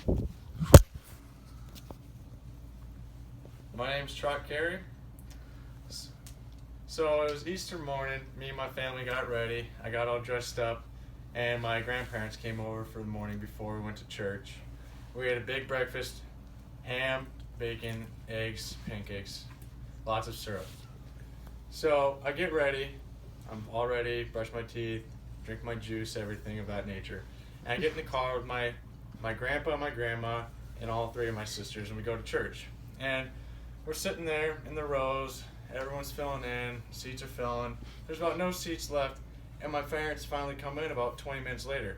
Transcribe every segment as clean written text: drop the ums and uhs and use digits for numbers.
My name's Carey. So it was Easter morning. Me and my family got ready. I got all dressed up, and my grandparents came over for the morning before we went to church. We had a big breakfast: ham, bacon, eggs, pancakes, lots of syrup. So I get ready. I'm all ready. Brush my teeth, drink my juice, everything of that nature. And I get in the car with my grandpa, my grandma, and all three of my sisters, and we go to church. And we're sitting there in the rows. Everyone's filling in. Seats are filling. There's about no seats left, and my parents finally come in about 20 minutes later.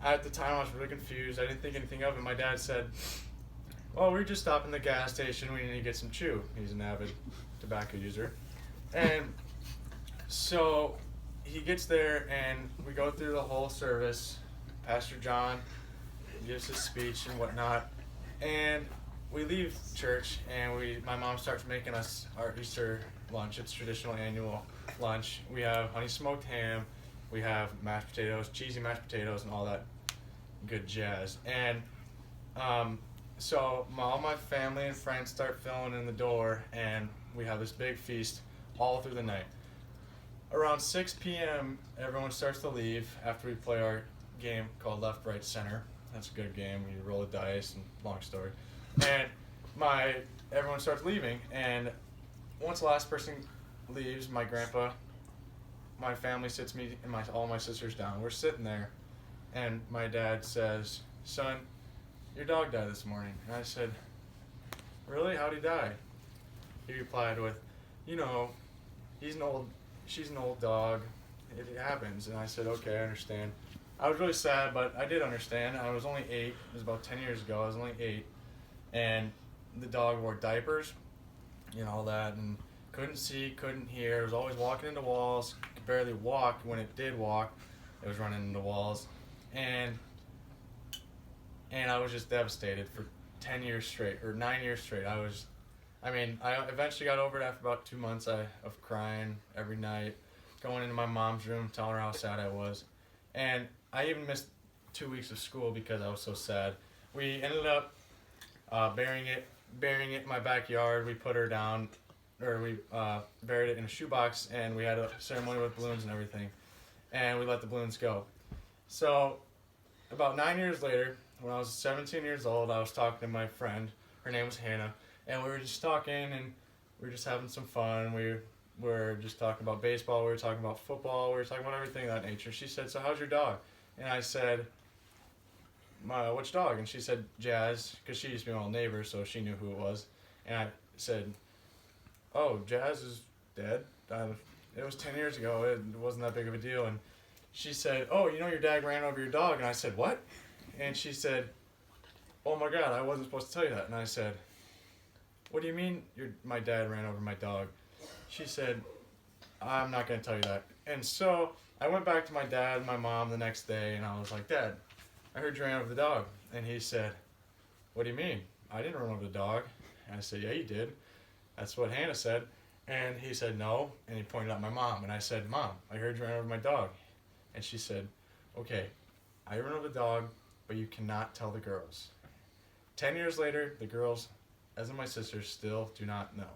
At the time, I was really confused. I didn't think anything of it. My dad said, "Well, we're just stopping at the gas station. We need to get some chew." He's an avid tobacco user. And so he gets there, and we go through the whole service. Pastor John gives his speech and whatnot. And we leave church, and my mom starts making us our Easter lunch. It's traditional annual lunch. We have honey smoked ham, we have mashed potatoes, cheesy mashed potatoes, and all that good jazz. And so all my family and friends start filling in the door, and we have this big feast all through the night. Around 6 p.m., everyone starts to leave after we play our game called Left, Right, Center. That's a good game. You roll the dice, and long story. And everyone starts leaving, and once the last person leaves, my grandpa, my family sits me and all my sisters down. We're sitting there, and my dad says, "Son, your dog died this morning." And I said, "Really? How'd he die?" He replied with, she's an old dog. It happens." And I said, "Okay, I understand." I was really sad, but I did understand. I was only 8. It was about 10 years ago. I was only 8. And the dog wore diapers, all that, and couldn't see, couldn't hear. It was always walking into walls, could barely walk. When it did walk, it was running into walls. And I was just devastated for 10 years straight, or 9 years straight. I eventually got over it after about 2 months of crying every night, going into my mom's room, telling her how sad I was. And I even missed 2 weeks of school because I was so sad. We ended up burying it in my backyard. We put her down, or we buried it in a shoebox, and we had a ceremony with balloons and everything. And we let the balloons go. So about 9 years later, when I was 17 years old, I was talking to my friend. Her name was Hannah. And we were just talking, and we were just having some fun. We were just talking about baseball. We were talking about football. We were talking about everything of that nature. She said, "So how's your dog?" And I said, "Which dog?" And she said, "Jazz," because she used to be my old neighbor, so she knew who it was. And I said, "Oh, Jazz is dead. It was 10 years ago. It wasn't that big of a deal." And she said, "Oh, your dad ran over your dog." And I said, "What?" And she said, "Oh my God, I wasn't supposed to tell you that." And I said, "What do you mean my dad ran over my dog?" She said, "I'm not going to tell you that." And so I went back to my dad and my mom the next day, and I was like, "Dad, I heard you ran over the dog." And he said, "What do you mean? I didn't run over the dog." And I said, "Yeah, you did. That's what Hannah said." And he said, "No." And he pointed at my mom. And I said, "Mom, I heard you ran over my dog." And she said, "Okay, I ran over the dog, but you cannot tell the girls." 10 years later, the girls, as in my sisters, still do not know.